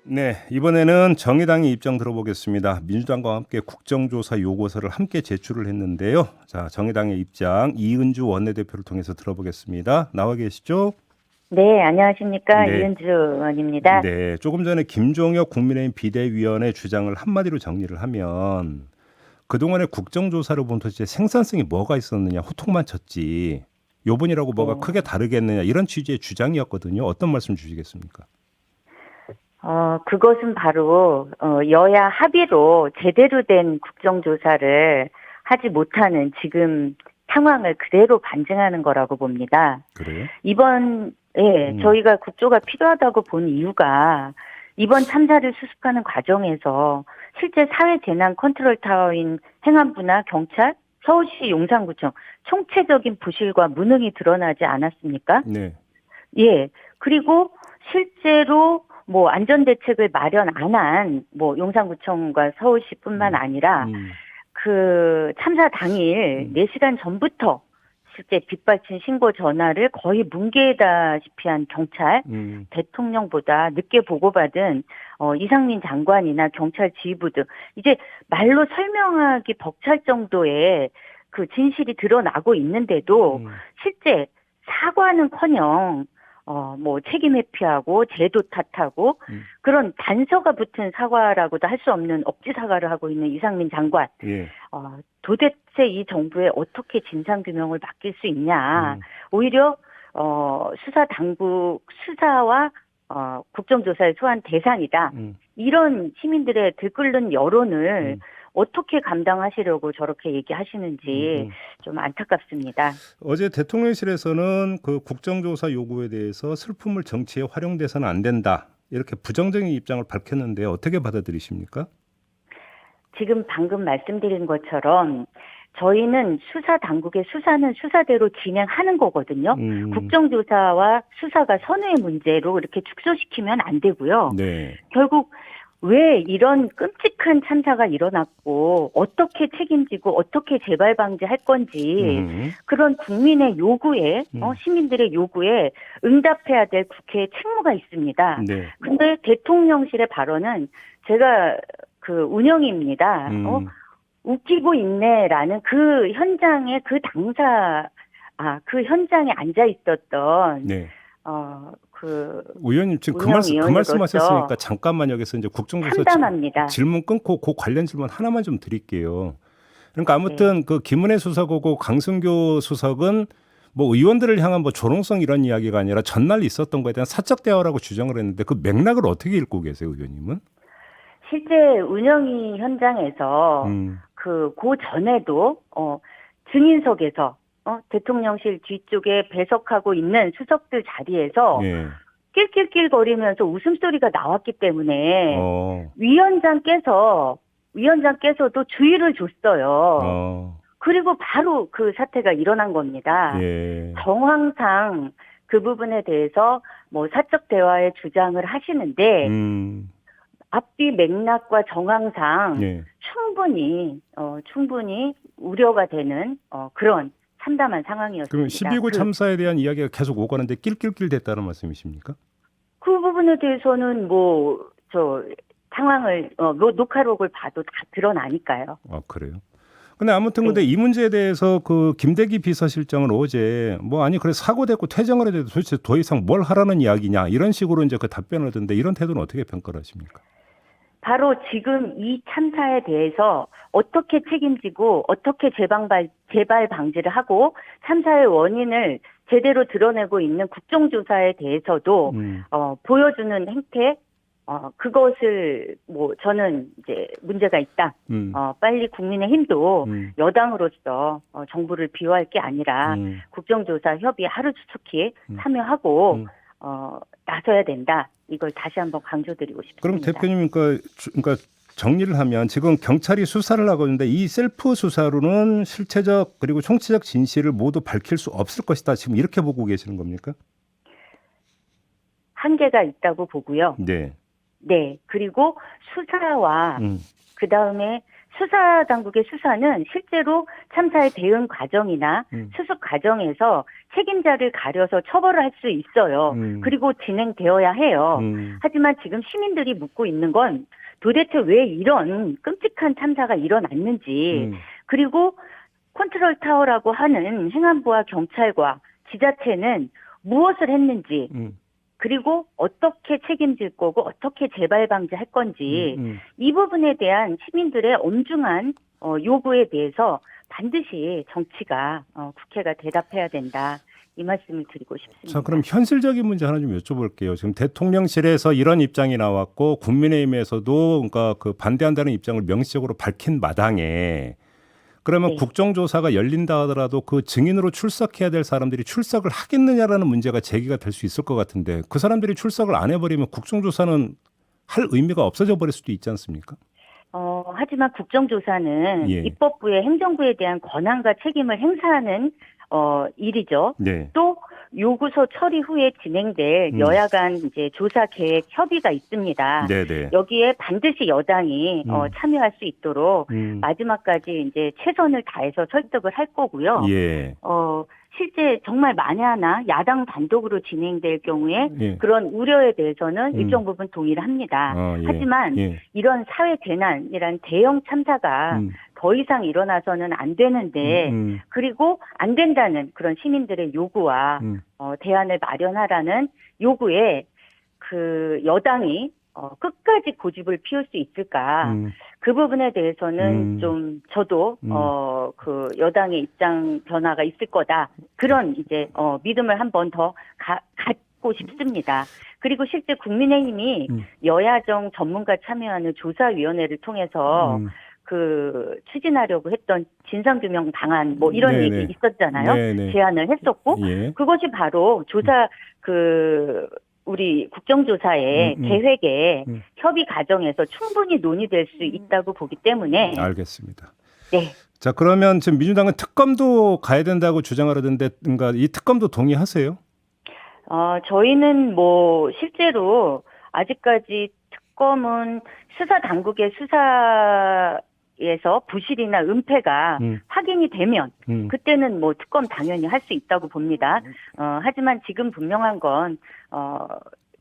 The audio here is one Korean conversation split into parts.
네, 이번에는 정의당의 입장 들어보겠습니다. 민주당과 함께 국정조사 요구서를 함께 제출을 했는데요. 자, 정의당의 입장 이은주 원내대표를 통해서 들어보겠습니다. 나와 계시죠? 네, 안녕하십니까. 네, 이은주 의원입니다. 네. 조금 전에 김종혁 국민의힘 비대위원의 주장을 한마디로 정리를 하면 그동안의 국정조사를 보면 도대체 생산성이 뭐가 있었느냐, 호통만 쳤지. 요번이라고 뭐가 크게 네. 다르겠느냐 이런 취지의 주장이었거든요. 어떤 말씀 주시겠습니까? 그것은 바로, 여야 합의로 제대로 된 국정조사를 하지 못하는 지금 상황을 그대로 반증하는 거라고 봅니다. 그래요? 이번에 저희가 국조가 필요하다고 본 이유가 이번 참사를 수습하는 과정에서 실제 사회재난 컨트롤타워인 행안부나 경찰, 서울시 용산구청 총체적인 부실과 무능이 드러나지 않았습니까? 네. 예. 그리고 실제로 뭐 안전대책을 마련 안 한 뭐 용산구청과 서울시뿐만 아니라 음, 그 참사 당일 4시간 전부터 실제 빗발친 신고 전화를 거의 뭉개다시피 한 경찰, 음, 대통령보다 늦게 보고받은 이상민 장관이나 경찰 지휘부 등 이제 말로 설명하기 벅찰 정도의 그 진실이 드러나고 있는데도 음, 실제 사과는커녕 뭐 책임 회피하고 제도 탓하고 음. 그런 단서가 붙은 사과라고도 할 수 없는 억지 사과를 하고 있는 이상민 장관. 예. 도대체 이 정부에 어떻게 진상규명을 맡길 수 있냐. 음, 오히려, 수사 당국 수사와, 국정조사의 소환 대상이다. 음, 이런 시민들의 들끓는 여론을 음, 어떻게 감당하시려고 저렇게 얘기하시는지 음. 좀 안타깝습니다. 어제 대통령실에서는 그 국정조사 요구에 대해서 슬픔을 정치에 활용돼서는 안 된다. 이렇게 부정적인 입장을 밝혔는데 어떻게 받아들이십니까? 지금 방금 말씀드린 것처럼 저희는 수사 당국의 수사는 수사대로 진행하는 거거든요. 음, 국정조사와 수사가 선의의 문제로 이렇게 축소시키면 안 되고요. 네. 결국 왜 이런 끔찍한 참사가 일어났고 어떻게 책임지고 어떻게 재발 방지할 건지 음, 그런 국민의 요구에 음, 시민들의 요구에 응답해야 될 국회의 책무가 있습니다. 네. 근데 대통령실의 발언은 제가 그 운영입니다. 음, 웃기고 있네라는 그 현장에 그 당사 그 현장에 앉아 있었던 네. 그 의원님 지금 그 운영위원으로서 말씀하셨으니까 잠깐만 여기서 이제 국정조사 참담합니다. 질문 끊고 그 관련 질문 하나만 좀 드릴게요. 그러니까 네. 아무튼 그 김은혜 수석하고 강승규 수석은 뭐 의원들을 향한 뭐 조롱성 이런 이야기가 아니라 전날 있었던 거에 대한 사적 대화라고 주장을 했는데 그 맥락을 어떻게 읽고 계세요, 의원님은? 실제 운영위 현장에서 음, 그 전에도 증인석에서 대통령실 뒤쪽에 배석하고 있는 수석들 자리에서 예, 낄낄낄거리면서 웃음소리가 나왔기 때문에 어, 위원장께서도 주의를 줬어요. 어, 그리고 바로 그 사태가 일어난 겁니다. 예, 정황상 그 부분에 대해서 뭐 사적 대화의 주장을 하시는데 음, 앞뒤 맥락과 정황상 예. 충분히 우려가 되는 그런 참담한 그럼 상황이었습니다. 12구 참사에 대한 이야기가 계속 오가는데 낄낄낄 됐다는 말씀이십니까? 그 부분에 대해서는 상황을 녹화록을 봐도 다 드러나니까요. 아, 그래요? 근데 아무튼 근데 네. 이 문제에 대해서 그 김대기 비서실장은 어제 뭐 아니 그래 사고됐고 퇴장을 해도 도대체 더 이상 뭘 하라는 이야기냐 이런 식으로 이제 그 답변을 하던데 이런 태도는 어떻게 평가를 하십니까? 바로 지금 이 참사에 대해서 어떻게 책임지고 어떻게 재발 방지를 하고 참사의 원인을 제대로 드러내고 있는 국정조사에 대해서도 음, 보여주는 행태 그것을 뭐 저는 이제 문제가 있다. 음, 빨리 국민의힘도 음, 여당으로서 정부를 비호할 게 아니라 음, 국정조사 협의에 하루주특히 음, 참여하고 음. 나서야 된다. 이걸 다시 한번 강조드리고 그럼 싶습니다. 대표님 그러니까 정리를 하면 지금 경찰이 수사를 하고 있는데 이 셀프 수사로는 실체적 그리고 총체적 진실을 모두 밝힐 수 없을 것이다. 지금 이렇게 보고 계시는 겁니까? 한계가 있다고 보고요. 네. 네. 그리고 수사와 음, 그다음에 수사 당국의 수사는 실제로 참사의 대응 과정이나 음, 수습 과정에서 책임자를 가려서 처벌을 할 수 있어요. 그리고 진행되어야 해요. 하지만 지금 시민들이 묻고 있는 건 도대체 왜 이런 끔찍한 참사가 일어났는지, 그리고 컨트롤 타워라고 하는 행안부와 경찰과 지자체는 무엇을 했는지, 그리고 어떻게 책임질 거고 어떻게 재발 방지할 건지 이 부분에 대한 시민들의 엄중한 요구에 대해서 반드시 정치가 국회가 대답해야 된다. 이 말씀을 드리고 싶습니다. 자, 그럼 현실적인 문제 하나 좀 여쭤볼게요. 지금 대통령실에서 이런 입장이 나왔고 국민의힘에서도 그러니까 그 반대한다는 입장을 명시적으로 밝힌 마당에 그러면 네. 국정조사가 열린다 하더라도 그 증인으로 출석해야 될 사람들이 출석을 하겠느냐라는 문제가 제기가 될 수 있을 것 같은데 그 사람들이 출석을 안 해버리면 국정조사는 할 의미가 없어져 버릴 수도 있지 않습니까? 하지만 국정조사는 예. 입법부의 행정부에 대한 권한과 책임을 행사하는 일이죠. 네. 또 요구서 처리 후에 진행될 여야 간 이제 조사 계획 협의가 있습니다. 네네. 여기에 반드시 여당이 참여할 수 있도록 마지막까지 이제 최선을 다해서 설득을 할 거고요. 예. 실제 정말 만에 하나 야당 단독으로 진행될 경우에 예. 그런 우려에 대해서는 일정 부분 동의를 합니다. 예. 하지만 예. 이런 사회 재난이란 대형 참사가 더 이상 일어나서는 안 되는데 그리고 안 된다는 그런 시민들의 요구와 대안을 마련하라는 요구에 그 여당이 끝까지 고집을 피울 수 있을까? 그 부분에 대해서는 좀 저도 그 여당의 입장 변화가 있을 거다. 그런 이제 믿음을 한 번 더 갖고 싶습니다. 그리고 실제 국민의힘이 여야정 전문가 참여하는 조사위원회를 통해서 그 추진하려고 했던 진상규명 방안 뭐 이런 네네. 얘기 있었잖아요. 네네. 제안을 했었고 예. 그것이 바로 조사 그 우리 국정조사의 계획에 협의 과정에서 충분히 논의될 수 있다고 보기 때문에 알겠습니다. 네. 자, 그러면 지금 민주당은 특검도 가야 된다고 주장하려던데, 그러니까 이 특검도 동의하세요? 저희는 뭐 실제로 아직까지 특검은 수사 당국의 수사에서 부실이나 은폐가 확인이 되면 그때는 뭐 특검 당연히 할 수 있다고 봅니다. 하지만 지금 분명한 건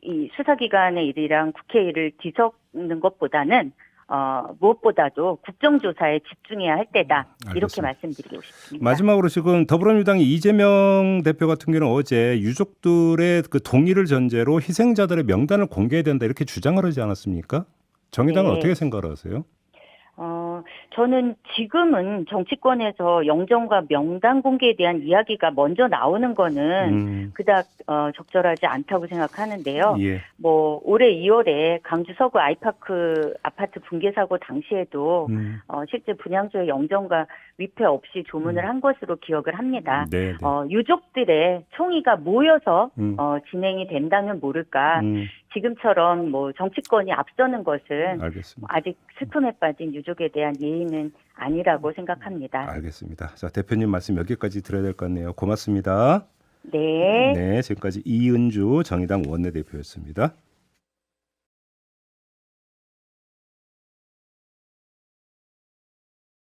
이 수사기관의 일이랑 국회 일을 뒤섞는 것보다는 무엇보다도 국정조사에 집중해야 할 때다. 이렇게 알겠습니다. 말씀드리고 싶습니다. 마지막으로 지금 더불어민주당의 이재명 대표 같은 경우는 어제 유족들의 그 동의를 전제로 희생자들의 명단을 공개해야 된다 이렇게 주장을 하지 않았습니까? 정의당은 네. 어떻게 생각하세요? 저는 지금은 정치권에서 영정과 명단 공개에 대한 이야기가 먼저 나오는 거는 그닥 적절하지 않다고 생각하는데요. 예. 뭐 올해 2월에 강주 서구 아이파크 아파트 붕괴 사고 당시에도 실제 분향소의 영정과 위패 없이 조문을 한 것으로 기억을 합니다. 네, 네. 유족들의 총의가 모여서 진행이 된다면 모를까. 지금처럼 뭐 정치권이 앞서는 것은 알겠습니다. 아직 슬픔에 빠진 유족에 대한 예의는 아니라고 생각합니다. 알겠습니다. 자, 대표님 말씀 여기까지 들어야 될 것 같네요. 고맙습니다. 네. 네, 지금까지 이은주 정의당 원내대표였습니다.